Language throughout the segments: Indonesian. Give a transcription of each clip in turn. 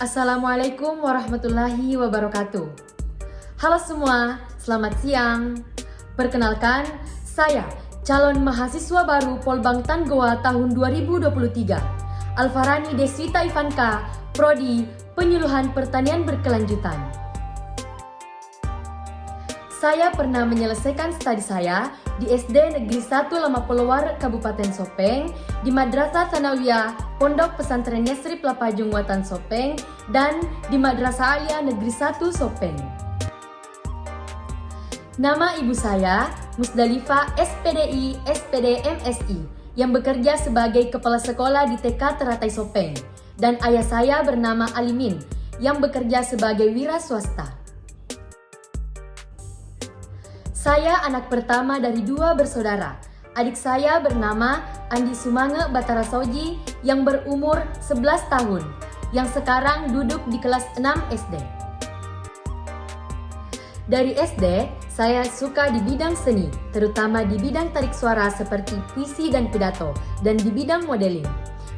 Assalamualaikum warahmatullahi wabarakatuh. Halo semua, selamat siang. Perkenalkan, saya calon mahasiswa baru Polbangtan Goa tahun 2023, Alfarani Deswita Ivanka, Prodi Penyuluhan Pertanian Berkelanjutan. Saya pernah menyelesaikan studi saya di SD Negeri 1 Lamapolowar, Kabupaten Sopeng, di Madrasah Tsanawiyah Pondok Pesantren Yesri Pelapajung Watan Sopeng, dan di Madrasah Alia Negeri 1 Sopeng. Nama ibu saya Musdalifah SPDI SPD MSI yang bekerja sebagai kepala sekolah di TK Teratai Sopeng, dan ayah saya bernama Alimin yang bekerja sebagai wira swasta. Saya anak pertama dari 2 bersaudara. Adik saya bernama Andi Sumange Batara Soji yang berumur 11 tahun, yang sekarang duduk di kelas 6 SD. Dari SD, saya suka di bidang seni, terutama di bidang tarik suara seperti puisi dan pidato, dan di bidang modeling.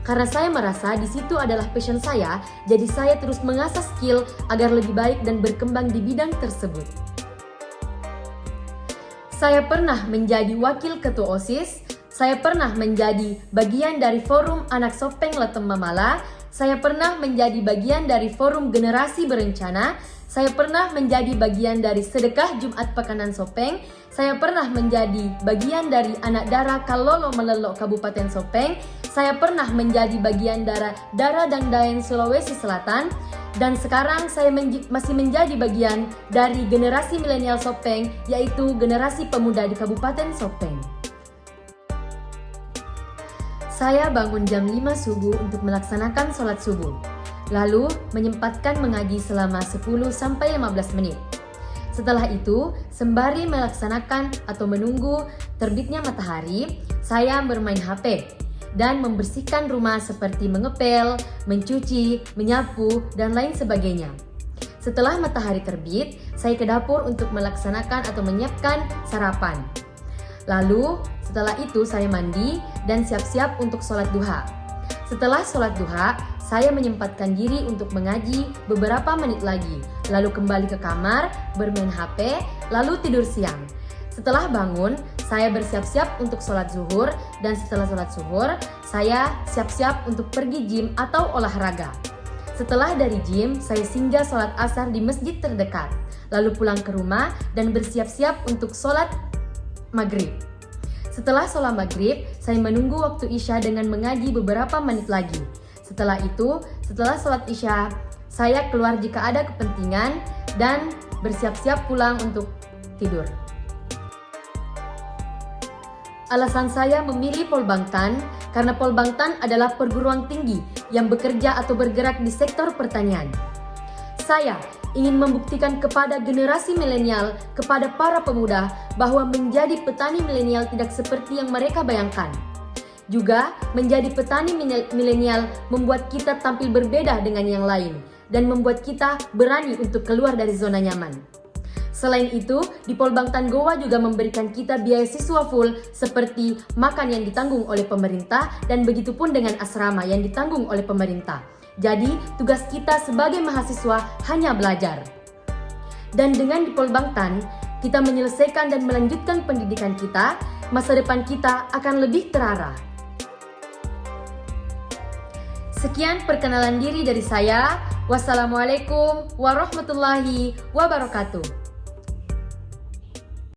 Karena saya merasa di situ adalah passion saya, jadi saya terus mengasah skill agar lebih baik dan berkembang di bidang tersebut. Saya pernah menjadi wakil ketua OSIS, saya pernah menjadi bagian dari forum anak Sopeng Letem Mamala, saya pernah menjadi bagian dari forum generasi berencana, saya pernah menjadi bagian dari sedekah Jumat Pekanan Sopeng, saya pernah menjadi bagian dari anak dara Kalolo Melelo Kabupaten Sopeng, saya pernah menjadi bagian dara Dangdaeng Sulawesi Selatan, dan sekarang saya masih menjadi bagian dari generasi milenial Sopeng, yaitu generasi pemuda di Kabupaten Sopeng. Saya bangun jam 5 subuh untuk melaksanakan sholat subuh, lalu menyempatkan mengaji selama 10-15 menit. Setelah itu, sembari melaksanakan atau menunggu terbitnya matahari, saya bermain HP dan membersihkan rumah seperti mengepel, mencuci, menyapu, dan lain sebagainya. Setelah matahari terbit, saya ke dapur untuk melaksanakan atau menyiapkan sarapan. Lalu, setelah itu saya mandi dan siap-siap untuk sholat duha. Setelah sholat duha, saya menyempatkan diri untuk mengaji beberapa menit lagi, lalu kembali ke kamar, bermain HP, lalu tidur siang. Setelah bangun, saya bersiap-siap untuk sholat zuhur, dan setelah sholat zuhur, saya siap-siap untuk pergi gym atau olahraga. Setelah dari gym, saya singgah sholat asar di masjid terdekat, lalu pulang ke rumah dan bersiap-siap untuk sholat maghrib. Setelah sholat maghrib, saya menunggu waktu isya dengan mengaji beberapa menit lagi. Setelah itu, setelah sholat isya, saya keluar jika ada kepentingan dan bersiap-siap pulang untuk tidur. Alasan saya memilih Polbangtan karena Polbangtan adalah perguruan tinggi yang bekerja atau bergerak di sektor pertanian. Saya ingin membuktikan kepada generasi milenial, kepada para pemuda, bahwa menjadi petani milenial tidak seperti yang mereka bayangkan. Juga, menjadi petani milenial membuat kita tampil berbeda dengan yang lain dan membuat kita berani untuk keluar dari zona nyaman. Selain itu, di Polbangtan Goa juga memberikan kita biaya siswa full seperti makan yang ditanggung oleh pemerintah dan begitu pun dengan asrama yang ditanggung oleh pemerintah. Jadi, tugas kita sebagai mahasiswa hanya belajar. Dan dengan di Polbangtan, kita menyelesaikan dan melanjutkan pendidikan kita, masa depan kita akan lebih terarah. Sekian perkenalan diri dari saya. Wassalamualaikum warahmatullahi wabarakatuh.